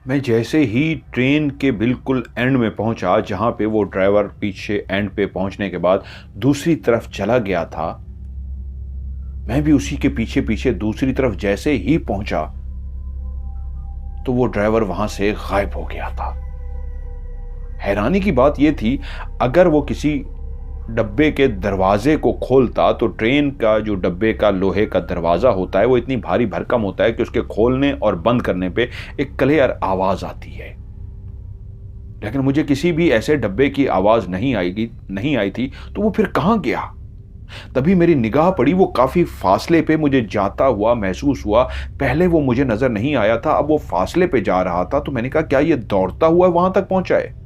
मैं जैसे ही ट्रेन के बिल्कुल एंड में पहुंचा, जहां पे वो ड्राइवर पीछे एंड पे पहुंचने के बाद दूसरी तरफ चला गया था, मैं भी उसी के पीछे पीछे दूसरी तरफ जैसे ही पहुंचा तो वो ड्राइवर वहां से गायब हो गया था। हैरानी की बात यह थी, अगर वो किसी डब्बे के दरवाजे को खोलता तो ट्रेन का जो डब्बे का लोहे का दरवाजा होता है वो इतनी भारी भरकम होता है कि उसके खोलने और बंद करने पे एक क्लियर आवाज आती है। लेकिन मुझे किसी भी ऐसे डब्बे की आवाज नहीं आई थी, तो वो फिर कहां गया? तभी मेरी निगाह पड़ी, वो काफी फासले पे मुझे जाता हुआ महसूस हुआ। पहले वो मुझे नजर नहीं आया था, अब वो फासले पे जा रहा था। तो मैंने कहा, क्या ये दौड़ता हुआ वहां तक पहुंचा है?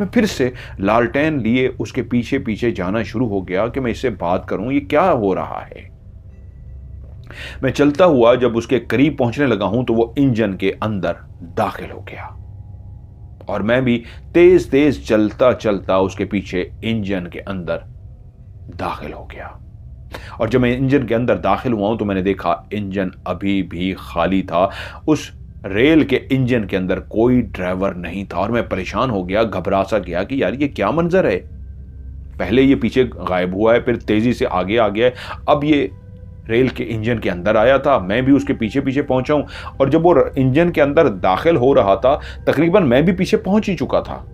मैं फिर से लालटेन लिए उसके पीछे पीछे जाना शुरू हो गया कि मैं इससे बात करूं, ये क्या हो रहा है। मैं चलता हुआ जब उसके करीब पहुंचने लगा हूं तो वो इंजन के अंदर दाखिल हो गया और मैं भी तेज तेज चलता चलता उसके पीछे इंजन के अंदर दाखिल हो गया। और जब मैं इंजन के अंदर दाखिल हुआ हूं तो मैंने देखा इंजन अभी भी खाली था। उस रेल के इंजन के अंदर कोई ड्राइवर नहीं था और मैं परेशान हो गया, घबरा सा गया कि यार ये क्या मंजर है। पहले ये पीछे गायब हुआ है, फिर तेजी से आगे आ गया है, अब ये रेल के इंजन के अंदर आया था, मैं भी उसके पीछे पीछे पहुंचा हूं। और जब वो इंजन के अंदर दाखिल हो रहा था, तकरीबन मैं भी पीछे पहुंच ही चुका था।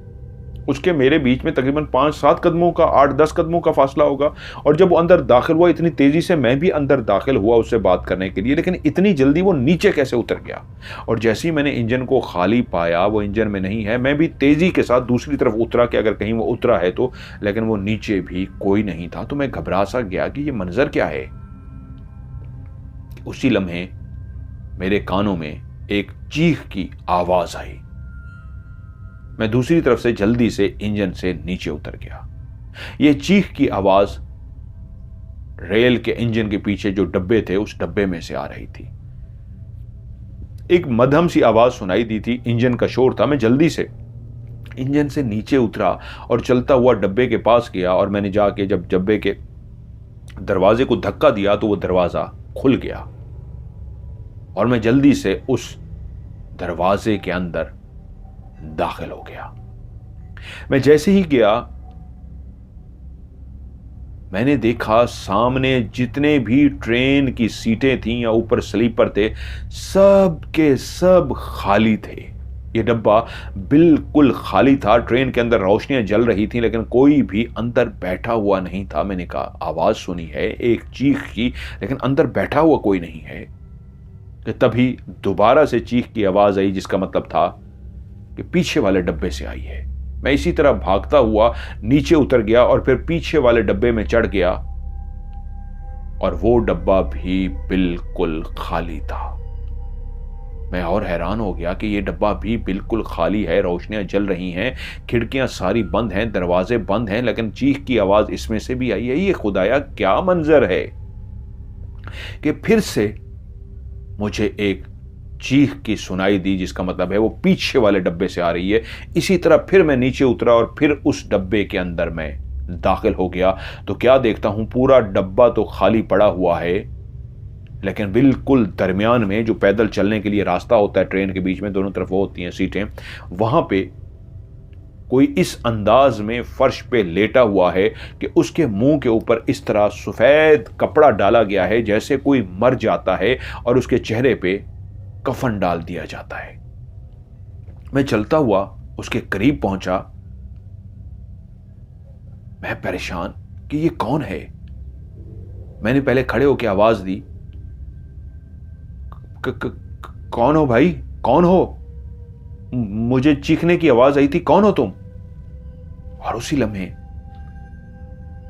उसके मेरे बीच में तकरीबन 5-7 कदमों का, 8-10 कदमों का फासला होगा। और जब वो अंदर दाखिल हुआ, इतनी तेजी से मैं भी अंदर दाखिल हुआ उससे बात करने के लिए, लेकिन इतनी जल्दी वो नीचे कैसे उतर गया? और जैसे ही मैंने इंजन को खाली पाया, वो इंजन में नहीं है, मैं भी तेजी के साथ दूसरी तरफ उतरा कि अगर कहीं वो उतरा है तो, लेकिन वो नीचे भी कोई नहीं था। तो मैं घबरा सा गया कि ये मंजर क्या है। उसी लम्हे मेरे कानों में एक चीख की आवाज आई। मैं दूसरी तरफ से जल्दी से इंजन से नीचे उतर गया। यह चीख की आवाज रेल के इंजन के पीछे जो डब्बे थे उस डब्बे में से आ रही थी। एक मध्यम सी आवाज सुनाई दी थी, इंजन का शोर था। मैं जल्दी से इंजन से नीचे उतरा और चलता हुआ डब्बे के पास गया और मैंने जाके जब डब्बे के दरवाजे को धक्का दिया तो वो दरवाजा खुल गया और मैं जल्दी से उस दरवाजे के अंदर दाखिल हो गया। मैं जैसे ही गया, मैंने देखा सामने जितने भी ट्रेन की सीटें थीं या ऊपर स्लीपर थे, सब के सब खाली थे। यह डब्बा बिल्कुल खाली था। ट्रेन के अंदर रोशनियां जल रही थीं, लेकिन कोई भी अंदर बैठा हुआ नहीं था। मैंने कहा, आवाज सुनी है एक चीख की, लेकिन अंदर बैठा हुआ कोई नहीं है। कि तभी दोबारा से चीख की आवाज आई, जिसका मतलब था कि पीछे वाले डब्बे से आई है। मैं इसी तरह भागता हुआ नीचे उतर गया और फिर पीछे वाले डब्बे में चढ़ गया और वो डब्बा भी बिल्कुल खाली था। मैं और हैरान हो गया कि ये डब्बा भी बिल्कुल खाली है, रोशनियां जल रही हैं, खिड़कियां सारी बंद हैं, दरवाजे बंद हैं, लेकिन चीख की आवाज इसमें से भी आई है। ये खुदाया क्या मंजर है कि फिर से मुझे एक चीख की सुनाई दी, जिसका मतलब है वो पीछे वाले डब्बे से आ रही है। इसी तरह फिर मैं नीचे उतरा और फिर उस डब्बे के अंदर मैं दाखिल हो गया। तो क्या देखता हूं, पूरा डब्बा तो खाली पड़ा हुआ है, लेकिन बिल्कुल दरमियान में जो पैदल चलने के लिए रास्ता होता है, ट्रेन के बीच में दोनों तरफ वो होती हैं सीटें, वहां पे कोई इस अंदाज में फर्श पे लेटा हुआ है कि उसके मुंह के ऊपर इस तरह सफेद कपड़ा डाला गया है, जैसे कोई मर जाता है और उसके चेहरे पे कफन डाल दिया जाता है। मैं चलता हुआ उसके करीब पहुंचा। मैं परेशान कि ये कौन है। मैंने पहले खड़े होकर आवाज दी, कौन हो भाई, कौन हो? मुझे चीखने की आवाज आई थी, कौन हो तुम? और उसी लम्हे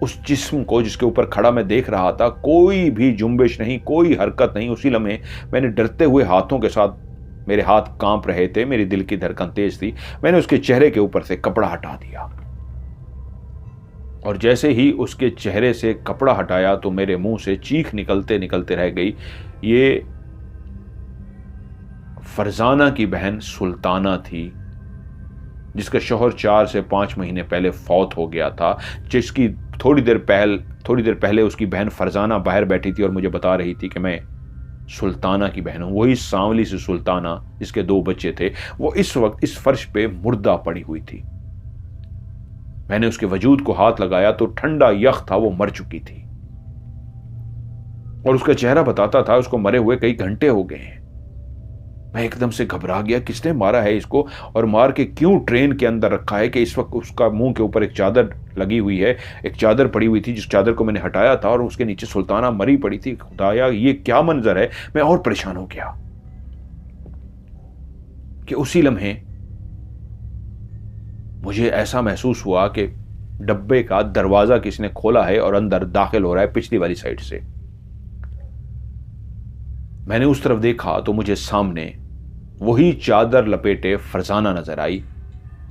उस जिस्म को जिसके ऊपर खड़ा मैं देख रहा था, कोई भी जुम्बिश नहीं, कोई हरकत नहीं। उसी लम्हे मैंने डरते हुए हाथों के साथ, मेरे हाथ कांप रहे थे, मेरी दिल की धड़कन तेज थी, मैंने उसके चेहरे के ऊपर से कपड़ा हटा दिया। और जैसे ही उसके चेहरे से कपड़ा हटाया तो मेरे मुंह से चीख निकलते निकलते रह गई। ये फरजाना की बहन सुल्ताना थी, जिसका शौहर 4 से 5 महीने पहले फौत हो गया था। जिसकी थोड़ी देर पहले उसकी बहन फरजाना बाहर बैठी थी और मुझे बता रही थी कि मैं सुल्ताना की बहन हूं, वही सांवली सी सुल्ताना जिसके 2 बच्चे थे, वो इस वक्त इस फर्श पे मुर्दा पड़ी हुई थी। मैंने उसके वजूद को हाथ लगाया तो ठंडा यख था, वो मर चुकी थी और उसका चेहरा बताता था उसको मरे हुए कई घंटे हो गए हैं। मैं एकदम से घबरा गया, किसने मारा है इसको और मार के क्यों ट्रेन के अंदर रखा है कि इस वक्त उसका मुंह के ऊपर एक चादर लगी हुई है, एक चादर पड़ी हुई थी जिस चादर को मैंने हटाया था और उसके नीचे सुल्ताना मरी पड़ी थी। खुदाया ये क्या मंजर है। मैं और परेशान हो गया कि उसी लम्हे मुझे ऐसा महसूस हुआ कि डब्बे का दरवाजा किसी ने खोला है और अंदर दाखिल हो रहा है पिछली वाली साइड से। मैंने उस तरफ देखा तो मुझे सामने वही चादर लपेटे फरजाना नजर आई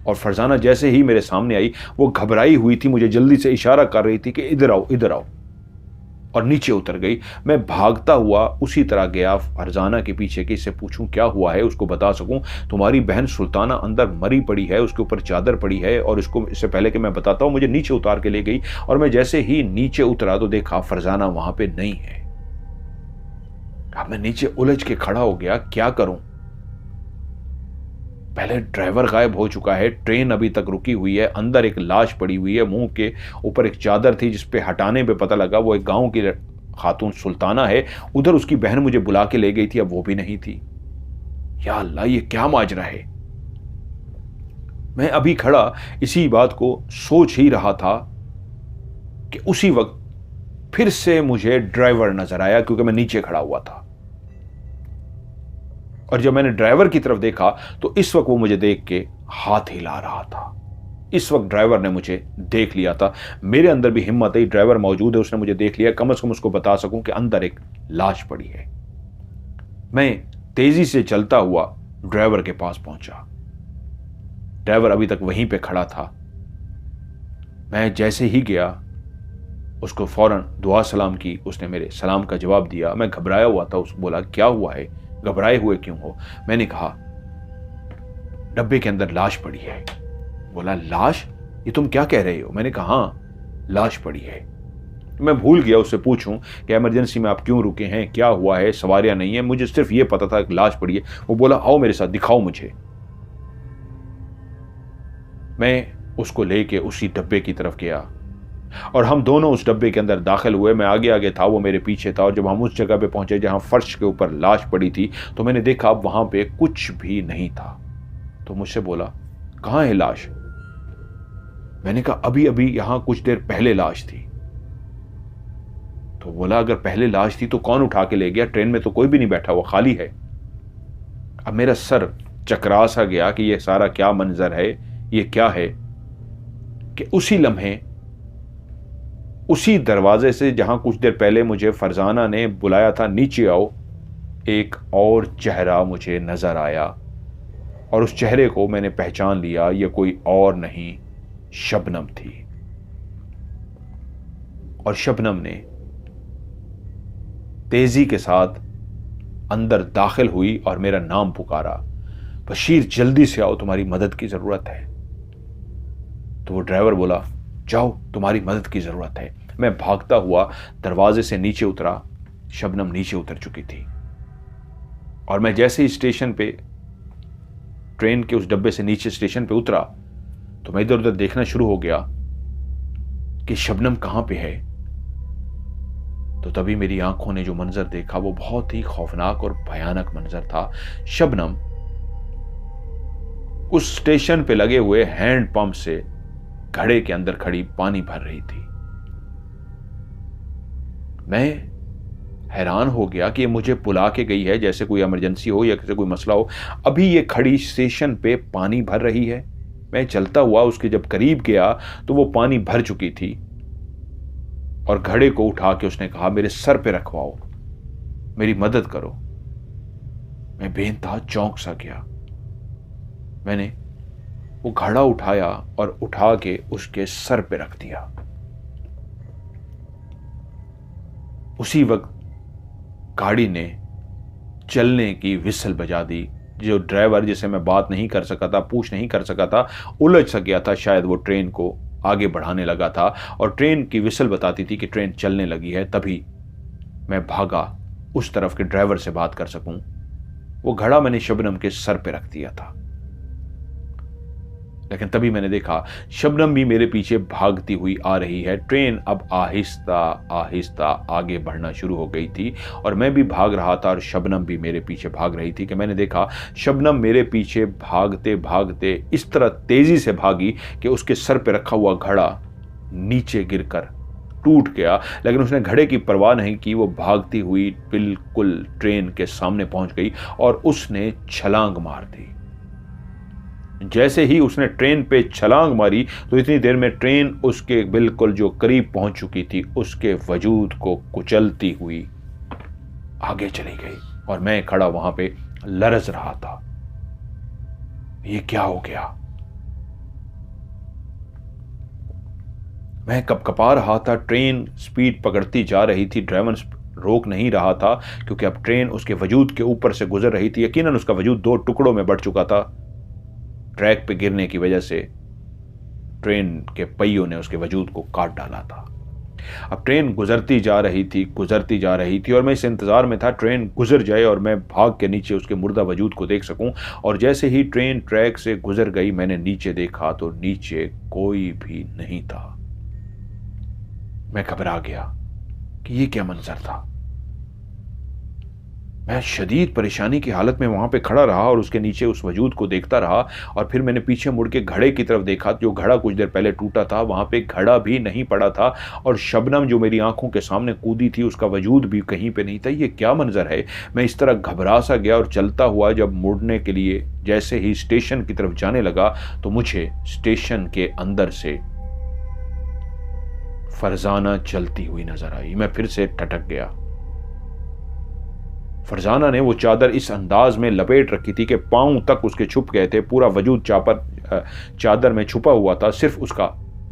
और फरजाना जैसे ही मेरे सामने आई वो घबराई हुई थी, मुझे जल्दी से इशारा कर रही थी कि इधर आओ इधर आओ, और नीचे उतर गई। मैं भागता हुआ उसी तरह गया फरजाना के पीछे कि इससे पूछूं क्या हुआ है, उसको बता सकूं तुम्हारी बहन सुल्ताना अंदर मरी पड़ी है, उसके ऊपर चादर पड़ी है। और इसको इससे पहले कि मैं बताता हूं मुझे नीचे उतार के ले गई और मैं जैसे ही नीचे उतरा तो देखा फरजाना वहां पे नहीं है। अब मैं नीचे उलझ के खड़ा हो गया, क्या करूं। पहले ड्राइवर गायब हो चुका है, ट्रेन अभी तक रुकी हुई है, अंदर एक लाश पड़ी हुई है, मुंह के ऊपर एक चादर थी जिसपे हटाने पे पता लगा वो एक गांव की खातून सुल्ताना है। उधर उसकी बहन मुझे बुला के ले गई थी, अब वो भी नहीं थी। या अल्लाह ये क्या माजरा है। मैं अभी खड़ा इसी बात को सोच ही रहा था कि उसी वक्त फिर से मुझे ड्राइवर नजर आया क्योंकि मैं नीचे खड़ा हुआ था। और जब मैंने ड्राइवर की तरफ देखा तो इस वक्त वो मुझे देख के हाथ हिला रहा था। इस वक्त ड्राइवर ने मुझे देख लिया था। मेरे अंदर भी हिम्मत है, ड्राइवर मौजूद है, उसने मुझे देख लिया, कम से कम उसको बता सकूं कि अंदर एक लाश पड़ी है। मैं तेजी से चलता हुआ ड्राइवर के पास पहुंचा। ड्राइवर अभी तक वहीं पे खड़ा था। मैं जैसे ही गया उसको फौरन दुआ सलाम की, उसने मेरे सलाम का जवाब दिया। मैं घबराया हुआ था, उसको बोला क्या हुआ है, घबराए हुए क्यों हो। मैंने कहा डब्बे के अंदर लाश पड़ी है। बोला लाश, ये तुम क्या कह रहे हो। मैंने कहा हाँ लाश पड़ी है। मैं भूल गया उससे पूछूं कि इमरजेंसी में आप क्यों रुके हैं, क्या हुआ है, सवारियां नहीं है, मुझे सिर्फ ये पता था कि लाश पड़ी है। वो बोला आओ मेरे साथ, दिखाओ मुझे। मैं उसको लेके उसी डब्बे की तरफ गया और हम दोनों उस डब्बे के अंदर दाखिल हुए। मैं आगे आगे था, वो मेरे पीछे था। और जब हम उस जगह पे पहुंचे जहां फर्श के ऊपर लाश पड़ी थी तो मैंने देखा अब वहां पे कुछ भी नहीं था। तो मुझसे बोला कहां है लाश। मैंने कहा अभी अभी यहां कुछ देर पहले लाश थी। तो बोला अगर पहले लाश थी तो कौन उठा के ले गया, ट्रेन में तो कोई भी नहीं बैठा हुआ, खाली है। अब मेरा सर चकरा सा गया कि यह सारा क्या मंजर है, ये क्या है। कि उसी लम्हे उसी दरवाजे से जहां कुछ देर पहले मुझे फरजाना ने बुलाया था नीचे आओ, एक और चेहरा मुझे नजर आया और उस चेहरे को मैंने पहचान लिया। यह कोई और नहीं शबनम थी। और शबनम ने तेजी के साथ अंदर दाखिल हुई और मेरा नाम पुकारा, बशीर जल्दी से आओ, तुम्हारी मदद की जरूरत है। तो वो ड्राइवर बोला जाओ तुम्हारी मदद की जरूरत है। मैं भागता हुआ दरवाजे से नीचे उतरा। शबनम नीचे उतर चुकी थी और मैं जैसे ही स्टेशन पे ट्रेन के उस डब्बे से नीचे स्टेशन पे उतरा तो मैं इधर उधर देखना शुरू हो गया कि शबनम कहां पे है। तो तभी मेरी आंखों ने जो मंजर देखा वो बहुत ही खौफनाक और भयानक मंजर था। शबनम उस स्टेशन पे लगे हुए हैंड पंप से घड़े के अंदर खड़ी पानी भर रही थी। मैं हैरान हो गया कि ये मुझे बुला के गई है जैसे कोई इमरजेंसी हो या किसी कोई मसला हो, अभी ये खड़ी स्टेशन पे पानी भर रही है। मैं चलता हुआ उसके जब करीब गया तो वो पानी भर चुकी थी और घड़े को उठा के उसने कहा मेरे सर पे रखवाओ, मेरी मदद करो। मैं बेनतहा चौंक सा गया। मैंने वो घड़ा उठाया और उठा के उसके सर पे रख दिया। उसी वक्त गाड़ी ने चलने की विसल बजा दी। जो ड्राइवर जिसे मैं बात नहीं कर सका था, पूछ नहीं कर सका था, उलझ सा गया था, शायद वो ट्रेन को आगे बढ़ाने लगा था और ट्रेन की विसल बताती थी कि ट्रेन चलने लगी है। तभी मैं भागा उस तरफ के ड्राइवर से बात कर सकूं, वो घड़ा मैंने शबनम के सर पे रख दिया था। लेकिन तभी मैंने देखा शबनम भी मेरे पीछे भागती हुई आ रही है। ट्रेन अब आहिस्ता आहिस्ता आगे बढ़ना शुरू हो गई थी और मैं भी भाग रहा था और शबनम भी मेरे पीछे भाग रही थी कि मैंने देखा शबनम मेरे पीछे भागते भागते इस तरह तेजी से भागी कि उसके सर पे रखा हुआ घड़ा नीचे गिरकर टूट गया। लेकिन उसने घड़े की परवाह नहीं की, वो भागती हुई बिल्कुल ट्रेन के सामने पहुंच गई और उसने छलांग मार दी। जैसे ही उसने ट्रेन पे छलांग मारी तो इतनी देर में ट्रेन उसके बिल्कुल जो करीब पहुंच चुकी थी, उसके वजूद को कुचलती हुई आगे चली गई और मैं खड़ा वहां पे लरज रहा था। ये क्या हो गया? मैं कपकपा रहा था। ट्रेन स्पीड पकड़ती जा रही थी, ड्राइवर रोक नहीं रहा था क्योंकि अब ट्रेन उसके वजूद के ऊपर से गुजर रही थी। यकीनन उसका वजूद 2 टुकड़ों में बढ़ चुका था। ट्रैक पे गिरने की वजह से ट्रेन के पहियों ने उसके वजूद को काट डाला था। अब ट्रेन गुजरती जा रही थी और मैं इस इंतजार में था ट्रेन गुजर जाए और मैं भाग के नीचे उसके मुर्दा वजूद को देख सकूं। और जैसे ही ट्रेन ट्रैक से गुजर गई, मैंने नीचे देखा तो नीचे कोई भी नहीं था। मैं घबरा गया कि ये क्या मंजर था। मैं शदीद परेशानी की हालत में वहां पे खड़ा रहा और उसके नीचे उस वजूद को देखता रहा। और फिर मैंने पीछे मुड़ के घड़े की तरफ देखा, जो घड़ा कुछ देर पहले टूटा था, वहां पे घड़ा भी नहीं पड़ा था और शबनम जो मेरी आंखों के सामने कूदी थी, उसका वजूद भी कहीं पे नहीं था। ये क्या मंजर है? मैं इस तरह घबरा सा गया और चलता हुआ जब मुड़ने के लिए जैसे ही स्टेशन की तरफ जाने लगा तो मुझे स्टेशन के अंदर से फरजाना चलती हुई नजर आई। मैं फिर से टटक गया। फरजाना ने वो चादर इस अंदाज में लपेट रखी थी कि पांव तक उसके छुप गए थे। पूरा वजूद चादर में छुपा हुआ था, सिर्फ उसका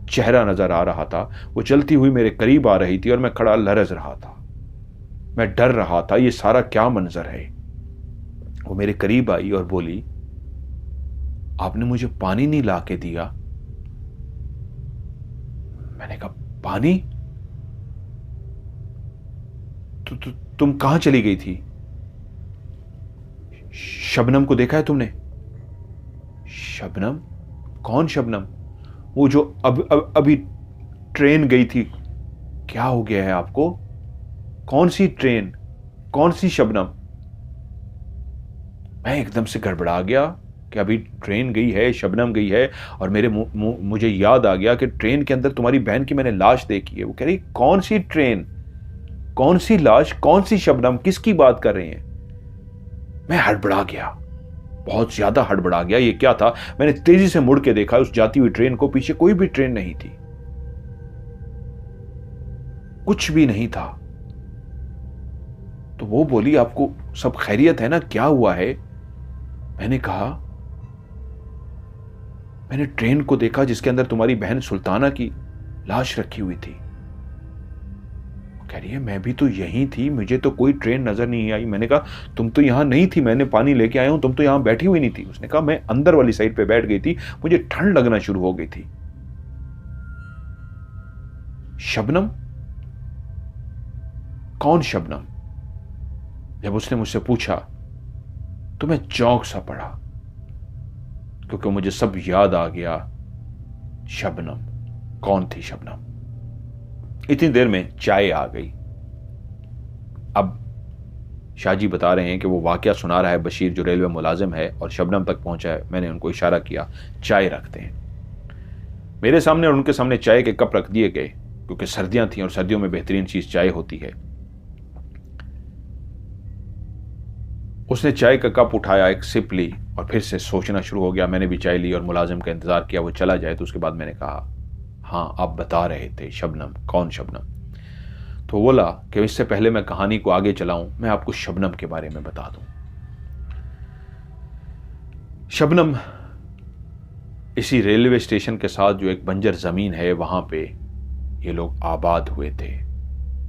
चेहरा नजर आ रहा था। वो चलती हुई मेरे करीब आ रही थी और मैं खड़ा लरज रहा था। मैं डर रहा था, ये सारा क्या मंजर है। वो मेरे करीब आई और बोली, आपने मुझे पानी नहीं ला के दिया। मैंने कहा, पानी? तुम कहां चली गई थी? शबनम को देखा है तुमने? शबनम? कौन शबनम? वो जो अभी ट्रेन गई थी। क्या हो गया है आपको? कौन सी ट्रेन? कौन सी शबनम? मैं एकदम से गड़बड़ा गया कि अभी ट्रेन गई है, शबनम गई है और मुझे याद आ गया कि ट्रेन के अंदर तुम्हारी बहन की मैंने लाश देखी है। वो कह रही, कौन सी ट्रेन, कौन सी लाश, कौन सी शबनम, किसकी बात कर रहे हैं? मैं हड़बड़ा गया, बहुत ज्यादा हड़बड़ा गया। ये क्या था? मैंने तेजी से मुड़ के देखा उस जाती हुई ट्रेन को। पीछे कोई भी ट्रेन नहीं थी, कुछ भी नहीं था। तो वो बोली, आपको सब खैरियत है ना, क्या हुआ है? मैंने कहा, मैंने ट्रेन को देखा जिसके अंदर तुम्हारी बहन सुल्ताना की लाश रखी हुई थी। कह रही है, मैं भी तो यहीं थी, मुझे तो कोई ट्रेन नजर नहीं आई। मैंने कहा, तुम तो यहां नहीं थी, मैंने पानी लेके आया हूं, तुम तो यहां बैठी हुई नहीं थी। उसने कहा, मैं अंदर वाली साइड पे बैठ गई थी, मुझे ठंड लगना शुरू हो गई थी। शबनम? कौन शबनम? जब उसने मुझसे पूछा तो मैं चौंक सा पड़ा क्योंकि मुझे सब याद आ गया। शबनम कौन थी? शबनम? इतनी देर में चाय आ गई। अब शाहजी बता रहे हैं कि वो वाकया सुना रहा है बशीर, जो रेलवे मुलाजिम है, और शबनम तक पहुंचा है। मैंने उनको इशारा किया, चाय रखते हैं। मेरे सामने और उनके सामने चाय के कप रख दिए गए क्योंकि सर्दियां थी और सर्दियों में बेहतरीन चीज चाय होती है। उसने चाय का कप उठाया, एक सिप ली और फिर से सोचना शुरू हो गया। मैंने भी चाय ली और मुलाजिम का इंतजार किया वो चला जाए। तो उसके बाद मैंने कहा, हाँ आप बता रहे थे शबनम, कौन शबनम? तो बोला कि इससे पहले मैं कहानी को आगे चलाऊं, मैं आपको शबनम के बारे में बता दूं। शबनम इसी रेलवे स्टेशन के साथ जो एक बंजर जमीन है, वहां पे ये लोग आबाद हुए थे।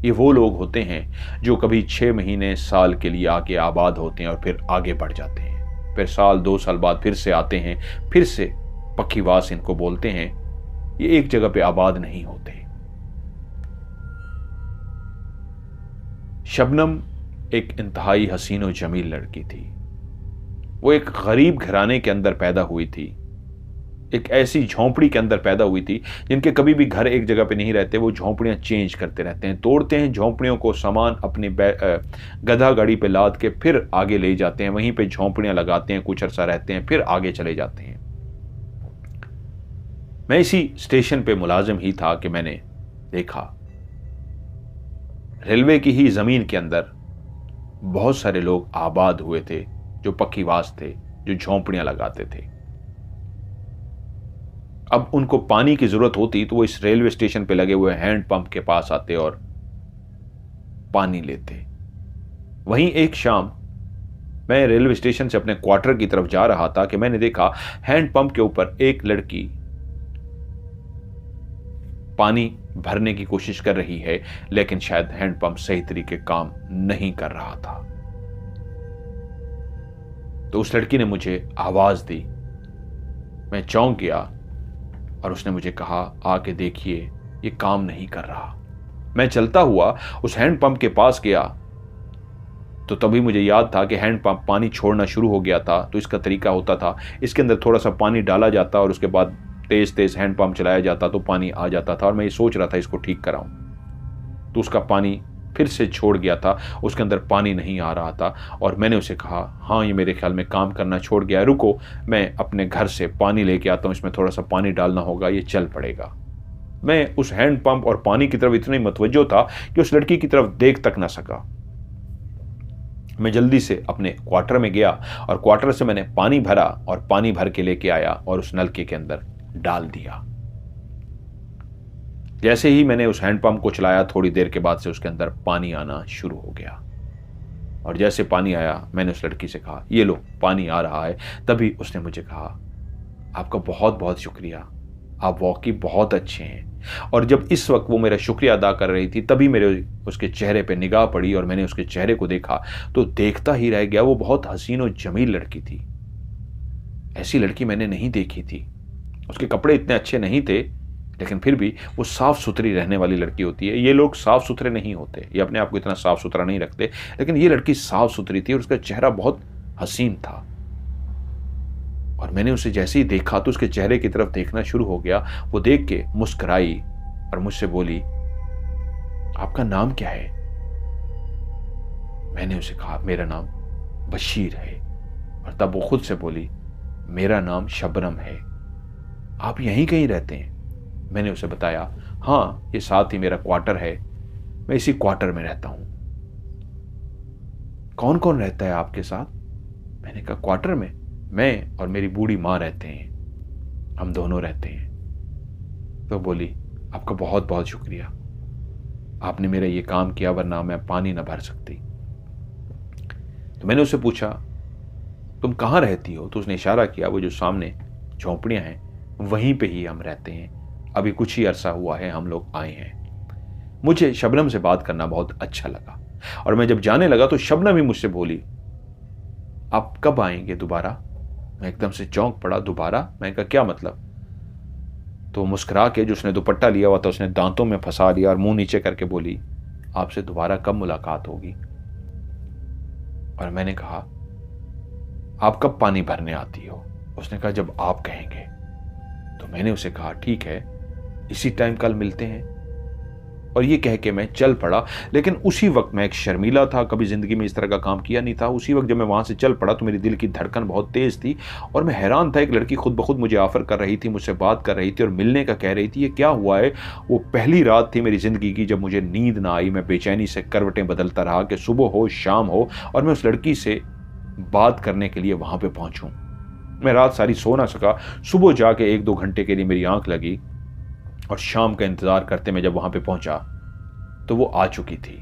ये वो लोग होते हैं जो कभी 6 महीने साल के लिए आके आबाद होते हैं और फिर आगे बढ़ जाते हैं। फिर साल 2 साल बाद फिर से आते हैं, फिर से पक्कीवास इनको बोलते हैं। ये एक जगह पे आबाद नहीं होते। शबनम एक इंतहाई हसीन और जमील लड़की थी। वो एक गरीब घराने के अंदर पैदा हुई थी, एक ऐसी झोंपड़ी के अंदर पैदा हुई थी जिनके कभी भी घर एक जगह पे नहीं रहते, वो झोंपड़ियां चेंज करते रहते हैं, तोड़ते हैं झोंपड़ियों को, सामान अपने गधा गाड़ी पे लाद के फिर आगे ले जाते हैं, वहीं पे झोंपड़ियां लगाते हैं, कुछ अरसा रहते हैं, फिर आगे चले जाते हैं। मैं इसी स्टेशन पे मुलाजिम ही था कि मैंने देखा रेलवे की ही जमीन के अंदर बहुत सारे लोग आबाद हुए थे, जो पक्कीवास थे, जो झोंपड़ियां लगाते थे। अब उनको पानी की जरूरत होती तो वो इस रेलवे स्टेशन पे लगे हुए हैंड पंप के पास आते और पानी लेते। वहीं एक शाम मैं रेलवे स्टेशन से अपने क्वार्टर की तरफ जा रहा था कि मैंने देखा हैंड पंप के ऊपर एक लड़की पानी भरने की कोशिश कर रही है, लेकिन शायद हैंड पंप सही तरीके काम नहीं कर रहा था। तो उस लड़की ने मुझे आवाज दी। मैं चौंक गया और उसने मुझे कहा, आके देखिए ये काम नहीं कर रहा। मैं चलता हुआ उस हैंड पंप के पास गया तो तभी मुझे याद था कि हैंड पंप पानी छोड़ना शुरू हो गया था। तो इसका तरीका होता था, इसके अंदर थोड़ा सा पानी डाला जाता और उसके बाद तेज तेज हैंड पंप चलाया जाता तो पानी आ जाता था। और मैं ये सोच रहा था इसको ठीक कराऊं, तो उसका पानी फिर से छोड़ गया था, उसके अंदर पानी नहीं आ रहा था। और मैंने उसे कहा, हाँ ये मेरे ख्याल में काम करना छोड़ गया, रुको मैं अपने घर से पानी लेके आता हूँ, इसमें थोड़ा सा पानी डालना होगा, ये चल पड़ेगा। मैं उस हैंड पंप और पानी की तरफ इतनी मतवज्जो था कि उस लड़की की तरफ देख तक ना सका। मैं जल्दी से अपने क्वार्टर में गया और क्वार्टर से मैंने पानी भरा और पानी भर के लेके आया और उस नलके के अंदर डाल दिया। जैसे ही मैंने उस हैंडपंप को चलाया, थोड़ी देर के बाद से उसके अंदर पानी आना शुरू हो गया। और जैसे पानी आया, मैंने उस लड़की से कहा, ये लो पानी आ रहा है। तभी उसने मुझे कहा, आपका बहुत बहुत शुक्रिया, आप वाकई बहुत अच्छे हैं। और जब इस वक्त वो मेरा शुक्रिया अदा कर रही थी, तभी मेरे उसके चेहरे पे निगाह पड़ी और मैंने उसके चेहरे को देखा तो देखता ही रह गया। वो बहुत हसीन और जमील लड़की थी, ऐसी लड़की मैंने नहीं देखी थी। उसके कपड़े इतने अच्छे नहीं थे, लेकिन फिर भी वो साफ सुथरी रहने वाली लड़की होती है। ये लोग साफ सुथरे नहीं होते, ये अपने आप को इतना साफ सुथरा नहीं रखते, लेकिन ये लड़की साफ सुथरी थी और उसका चेहरा बहुत हसीन था। और मैंने उसे जैसे ही देखा तो उसके चेहरे की तरफ देखना शुरू हो गया। वो देख के मुस्कुराई और मुझसे बोली, आपका नाम क्या है? मैंने उसे कहा, मेरा नाम बशीर है। और तब वो खुद से बोली, मेरा नाम शबनम है। आप यहीं कहीं रहते हैं? मैंने उसे बताया, हाँ ये साथ ही मेरा क्वार्टर है, मैं इसी क्वार्टर में रहता हूं। कौन कौन रहता है आपके साथ? मैंने कहा, क्वार्टर में मैं और मेरी बूढ़ी माँ रहते हैं, हम दोनों रहते हैं। तो बोली, आपका बहुत बहुत शुक्रिया, आपने मेरा ये काम किया, वरना मैं पानी ना भर सकती। तो मैंने उससे पूछा, तुम कहाँ रहती हो? तो उसने इशारा किया, वो जो सामने झोंपड़ियां हैं वहीं पे ही हम रहते हैं, अभी कुछ ही अरसा हुआ है हम लोग आए हैं। मुझे शबनम से बात करना बहुत अच्छा लगा और मैं जब जाने लगा तो शबनम ही मुझसे बोली, आप कब आएंगे दोबारा? मैं एकदम से चौंक पड़ा, दोबारा? मैं कहा, क्या मतलब? तो मुस्कुरा के, जो उसने दुपट्टा लिया हुआ था उसने दांतों में फंसा लिया और मुंह नीचे करके बोली, आपसे दोबारा कब मुलाकात होगी? और मैंने कहा, आप कब पानी भरने आती हो? उसने कहा, जब आप कहेंगे। तो मैंने उसे कहा, ठीक है, इसी टाइम कल मिलते हैं। और ये कह के मैं चल पड़ा। लेकिन उसी वक्त मैं एक शर्मीला था, कभी जिंदगी में इस तरह का काम किया नहीं था। उसी वक्त जब मैं वहां से चल पड़ा तो मेरी दिल की धड़कन बहुत तेज थी और मैं हैरान था। एक लड़की खुद ब खुद मुझे ऑफर कर रही थी, मुझसे बात कर रही थी और मिलने का कह रही थी। ये क्या हुआ है? वो पहली रात थी मेरी जिंदगी की जब मुझे नींद ना आई। मैं बेचैनी से करवटें बदलता रहा कि सुबह हो शाम हो और मैं उस लड़की से बात करने के लिए वहां पर पहुंचूं। मैं रात सारी सो ना सका। सुबह जाके 1-2 घंटे के लिए मेरी आंख लगी और शाम का इंतजार करते मैं जब वहां पे पहुंचा तो वो आ चुकी थी,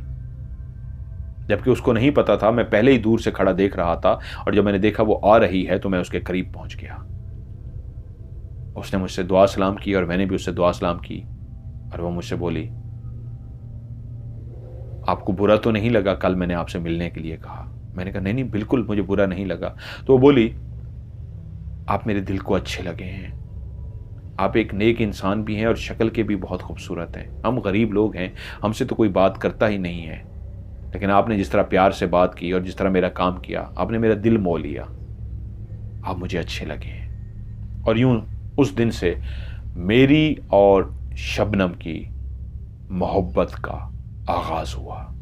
जबकि उसको नहीं पता था। मैं पहले ही दूर से खड़ा देख रहा था और जब मैंने देखा वो आ रही है तो मैं उसके करीब पहुंच गया। उसने मुझसे दुआ सलाम की और मैंने भी उससे दुआ सलाम की और वो मुझसे बोली, आपको बुरा तो नहीं लगा कल मैंने आपसे मिलने के लिए कहा? मैंने कहा, नहीं बिल्कुल मुझे बुरा नहीं लगा। तो वो बोली, आप मेरे दिल को अच्छे लगे हैं, आप एक नेक इंसान भी हैं और शक्ल के भी बहुत खूबसूरत हैं। हम गरीब लोग हैं, हमसे तो कोई बात करता ही नहीं है, लेकिन आपने जिस तरह प्यार से बात की और जिस तरह मेरा काम किया, आपने मेरा दिल मोह लिया। आप मुझे अच्छे लगे। और यूं उस दिन से मेरी और शबनम की मोहब्बत का आगाज हुआ।